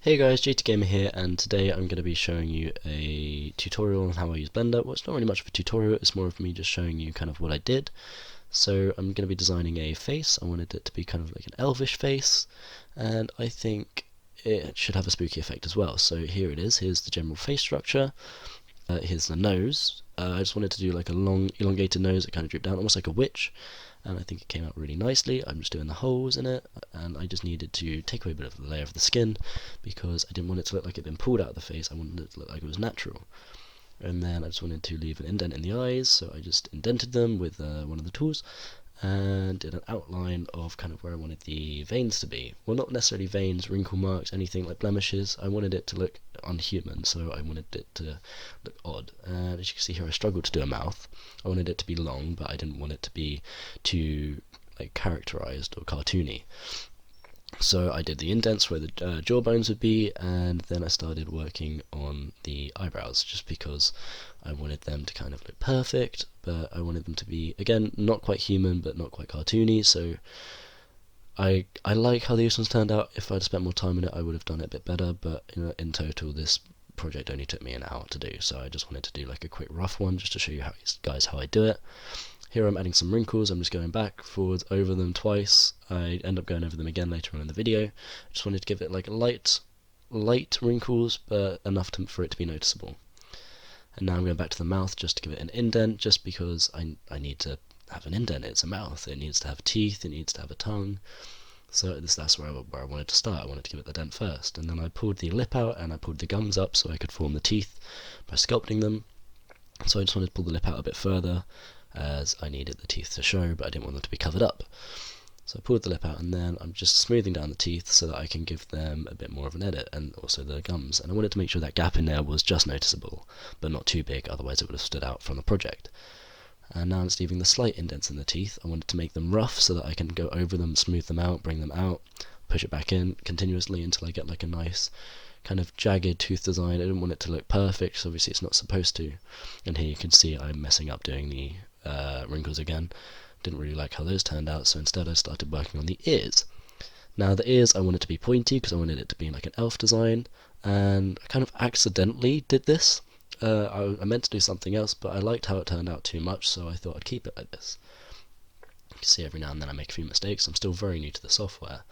Hey guys, JT Gamer here, and today I'm going to be showing you a tutorial on how I use Blender. Well, it's not really much of a tutorial, it's more of me just showing you kind of what I did. So I'm going to be designing a face. I wanted it to be kind of like an elvish face, and I think it should have a spooky effect as well. So here it is, here's the general face structure, here's the nose. I just wanted to do like a long elongated nose that kind of drooped down, almost like a witch. And I think it came out really nicely. I'm just doing the holes in it, and I just needed to take away a bit of the layer of the skin because I didn't want it to look like it had been pulled out of the face. I wanted it to look like it was natural. And then I just wanted to leave an indent in the eyes, so I just indented them with one of the tools and did an outline of kind of where I wanted the veins to be. Well, not necessarily veins, wrinkle marks, anything like blemishes. I wanted it to look unhuman, so I wanted it to look odd. And as you can see here, I struggled to do a mouth. I wanted it to be long, but I didn't want it to be too like characterized or cartoony. So I did the indents where the jaw bones would be, and then I started working on the eyebrows just because I wanted them to kind of look perfect, but I wanted them to be, again, not quite human but not quite cartoony. So I like how these ones turned out. If I'd spent more time in it I would have done it a bit better, but in total this project only took me an hour to do, so I just wanted to do like a quick rough one just to show you guys how I do it. Here I'm adding some wrinkles. I'm just going back, forwards, over them twice. I end up going over them again later on in the video. I just wanted to give it like light wrinkles, but enough for it to be noticeable. And now I'm going back to the mouth just to give it an indent, just because I need to have an indent. It's a mouth. It needs to have teeth. It needs to have a tongue. So that's where I wanted to start. I wanted to give it the dent first. And then I pulled the lip out and I pulled the gums up so I could form the teeth by sculpting them. So I just wanted to pull the lip out a bit further, as I needed the teeth to show, but I didn't want them to be covered up. So I pulled the lip out, and then I'm just smoothing down the teeth so that I can give them a bit more of an edit, and also the gums. And I wanted to make sure that gap in there was just noticeable, but not too big, otherwise it would have stood out from the project. And now I'm just leaving the slight indents in the teeth. I wanted to make them rough so that I can go over them, smooth them out, bring them out, push it back in continuously until I get like a nice kind of jagged tooth design. I didn't want it to look perfect, because obviously it's not supposed to. And here you can see I'm messing up doing the wrinkles again. Didn't really like how those turned out, so instead I started working on the ears. Now the ears I wanted to be pointy because I wanted it to be like an elf design, and I kind of accidentally did this. I meant to do something else, but I liked how it turned out too much, so I thought I'd keep it like this. You can see every now and then I make a few mistakes. I'm still very new to the software,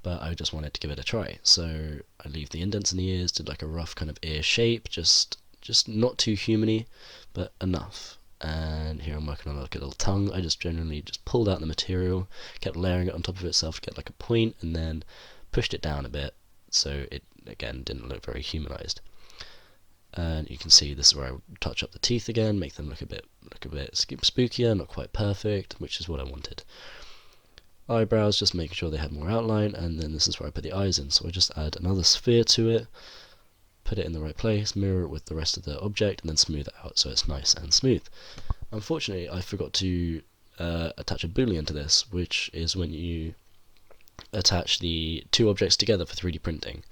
but I just wanted to give it a try. So I leave the indents in the ears, did like a rough kind of ear shape, just not too humany, but enough. And here I'm working on like a little tongue. I just generally just pulled out the material, kept layering it on top of itself to get like a point, and then pushed it down a bit so it again didn't look very humanized. And you can see this is where I touch up the teeth again, make them look a bit spookier, not quite perfect, which is what I wanted. Eyebrows, just making sure they had more outline, and then this is where I put the eyes in. So I just add another sphere to it, put it in the right place, mirror it with the rest of the object, and then smooth it out so it's nice and smooth. Unfortunately, I forgot to attach a boolean to this, which is when you attach the two objects together for 3D printing.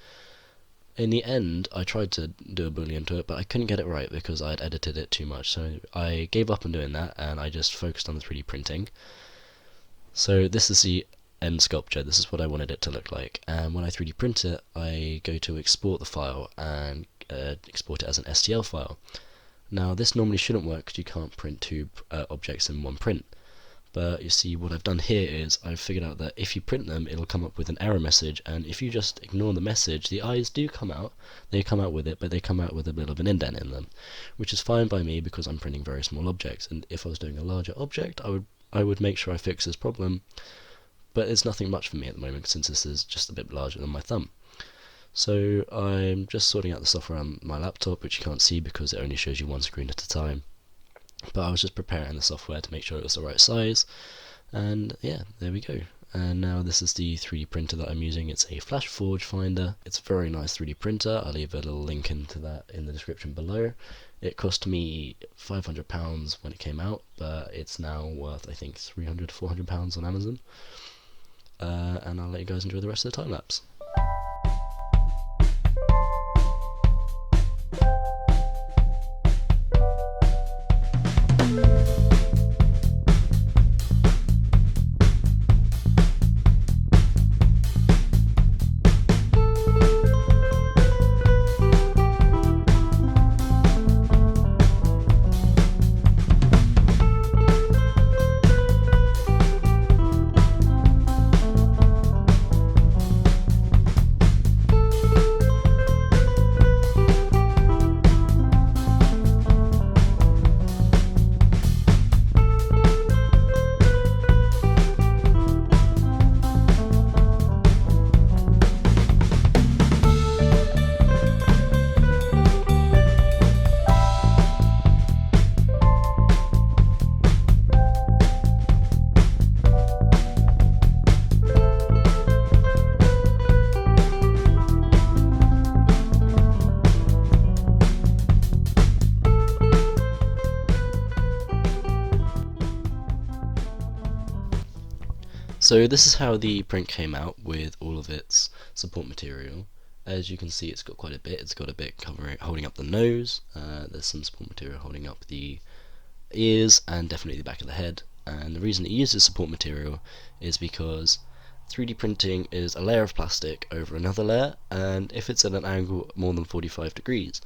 In the end, I tried to do a boolean to it, but I couldn't get it right because I had edited it too much, so I gave up on doing that and I just focused on the 3D printing. So this is the end sculpture. This is what I wanted it to look like, and when I 3D print it I go to export the file and export it as an STL file. Now this normally shouldn't work because you can't print two objects in one print, but you see what I've done here is I've figured out that if you print them it'll come up with an error message, and if you just ignore the message the eyes do come out. They come out with it, but they come out with a bit of an indent in them, which is fine by me because I'm printing very small objects, and if I was doing a larger object I would make sure I fix this problem. But it's nothing much for me at the moment since this is just a bit larger than my thumb. So I'm just sorting out the software on my laptop, which you can't see because it only shows you one screen at a time. But I was just preparing the software to make sure it was the right size, and yeah, there we go. And now this is the 3D printer that I'm using. It's a Flash Forge Finder. It's a very nice 3D printer. I'll leave a little link into that in the description below. It cost me £500 when it came out, but it's now worth I think £300 to £400 on Amazon. And I'll let you guys enjoy the rest of the time lapse. So this is how the print came out with all of its support material. As you can see, it's got quite a bit. It's got a bit covering, holding up the nose. There's some support material holding up the ears and definitely the back of the head. And the reason it uses support material is because 3D printing is a layer of plastic over another layer, and if it's at an angle more than 45 degrees,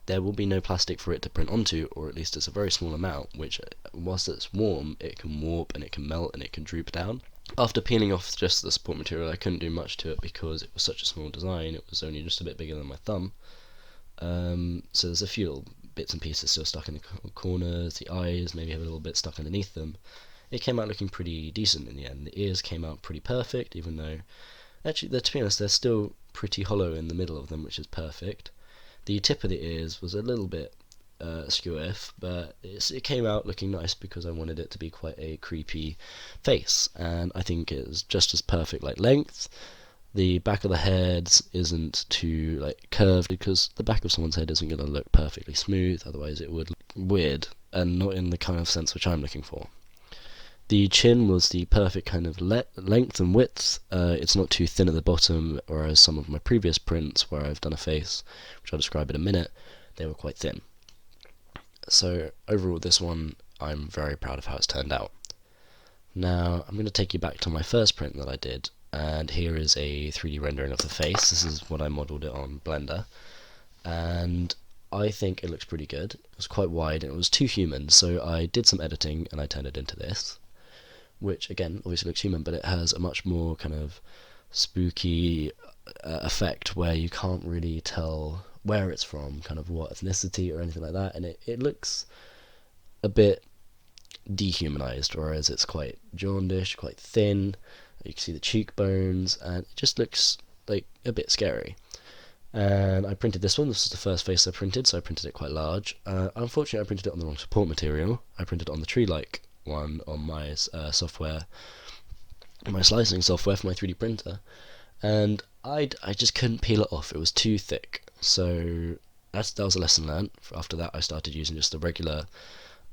there will be no plastic for it to print onto, or at least it's a very small amount, which whilst it's warm, it can warp and it can melt and it can droop down. After peeling off just the support material, I couldn't do much to it because it was such a small design. It was only just a bit bigger than my thumb. So there's a few little bits and pieces still stuck in the corners, the eyes maybe have a little bit stuck underneath them. It came out looking pretty decent in the end. The ears came out pretty perfect, even though, actually, to be honest, they're still pretty hollow in the middle of them, which is perfect. The tip of the ears was a little bit skew-iff, but it came out looking nice because I wanted it to be quite a creepy face, and I think it's just as perfect like length. The back of the head isn't too like curved because the back of someone's head isn't going to look perfectly smooth, otherwise it would look weird and not in the kind of sense which I'm looking for. The chin was the perfect kind of length and width. It's not too thin at the bottom, whereas some of my previous prints where I've done a face, which I'll describe in a minute, they were quite thin. So overall, this one, I'm very proud of how it's turned out. Now, I'm going to take you back to my first print that I did, and here is a 3D rendering of the face. This is what I modelled it on Blender, and I think it looks pretty good. It was quite wide, and it was too human, so I did some editing, and I turned it into this, which, again, obviously looks human, but it has a much more kind of spooky effect where you can't really tell where it's from, kind of what ethnicity or anything like that, and it looks a bit dehumanized, whereas it's quite jaundiced, quite thin. You can see the cheekbones, and it just looks like a bit scary. And I printed this one. This was the first face I printed, so I printed it quite large. Unfortunately, I printed it on the wrong support material. I printed it on the tree-like one on my software, my slicing software for my 3D printer, and I just couldn't peel it off. It was too thick. So that was a lesson learned. After that, I started using just the regular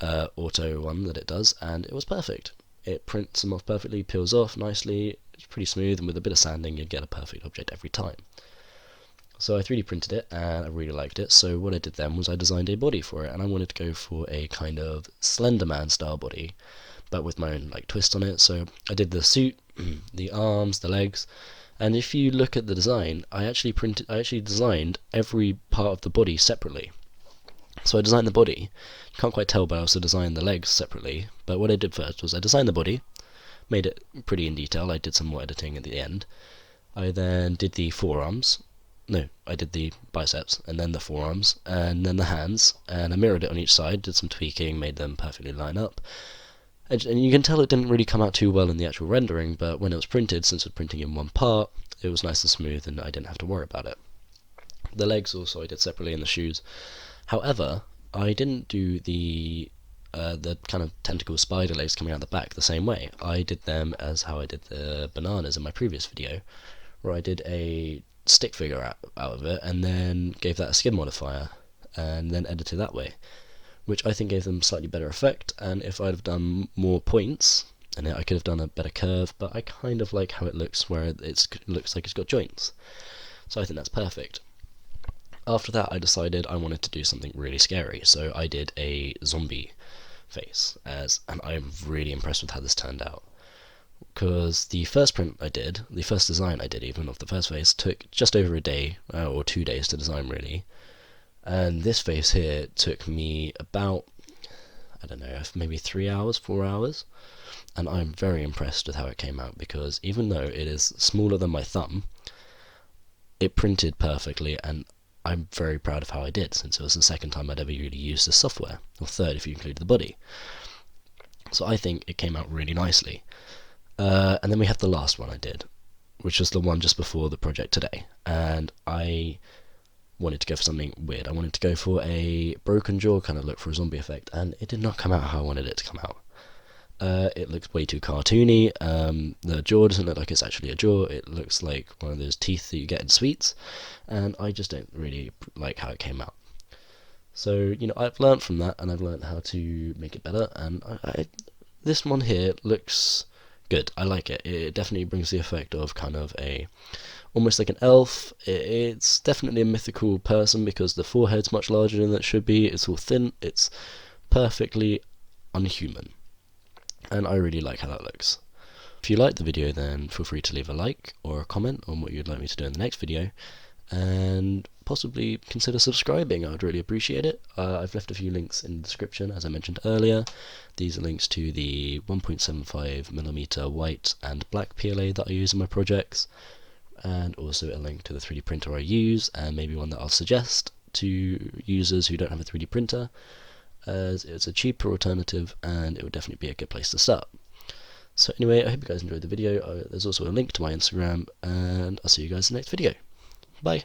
auto one that it does, and it was perfect. It prints them off perfectly, peels off nicely. It's pretty smooth, and with a bit of sanding, you get a perfect object every time. So I 3D printed it, and I really liked it. So what I did then was I designed a body for it, and I wanted to go for a kind of Slender Man style body, but with my own like twist on it. So I did the suit, the arms, the legs. And if you look at the design, I actually designed every part of the body separately. So I designed the body. You can't quite tell, but I also designed the legs separately. But what I did first was I designed the body, made it pretty in detail. I did some more editing at the end. I then did the forearms. No, I did the biceps, and then the forearms, and then the hands, and I mirrored it on each side, did some tweaking, made them perfectly line up. And you can tell it didn't really come out too well in the actual rendering, but when it was printed, since it was printing in one part, it was nice and smooth and I didn't have to worry about it. The legs also I did separately, and the shoes. However, I didn't do the kind of tentacle spider legs coming out the back the same way. I did them as how I did the bananas in my previous video, where I did a stick figure out of it and then gave that a skin modifier and then edited that way, which I think gave them slightly better effect. And if I'd have done more points, and I could have done a better curve, but I kind of like how it looks, where it looks like it's got joints. So I think that's perfect. After that, I decided I wanted to do something really scary, so I did a zombie face, and I am really impressed with how this turned out. Because the first print I did, the first design I did even of the first face, took just over a day, or 2 days to design really. And this face here took me about, I don't know, maybe 3 hours, 4 hours. And I'm very impressed with how it came out, because even though it is smaller than my thumb, it printed perfectly, and I'm very proud of how I did, since it was the second time I'd ever really used this software, or third if you include the body. So I think it came out really nicely. And then we have the last one I did, which was the one just before the project today, and I wanted to go for something weird. I wanted to go for a broken jaw kind of look for a zombie effect, and it did not come out how I wanted it to come out. It looks way too cartoony. The jaw doesn't look like it's actually a jaw. It looks like one of those teeth that you get in sweets, and I just don't really like how it came out. So, I've learned from that, and I've learned how to make it better, and this one here looks good. I like it. It definitely brings the effect of kind of almost like an elf. It's definitely a mythical person because the forehead's much larger than it should be. It's all thin. It's perfectly unhuman, and I really like how that looks. If you liked the video, then feel free to leave a like or a comment on what you'd like me to do in the next video, and possibly consider subscribing. I would really appreciate it. I've left a few links in the description, as I mentioned earlier. These are links to the 1.75mm white and black PLA that I use in my projects, and also a link to the 3D printer I use, and maybe one that I'll suggest to users who don't have a 3D printer, as it's a cheaper alternative and it would definitely be a good place to start. So anyway, I hope you guys enjoyed the video. There's also a link to my Instagram, and I'll see you guys in the next video. Bye!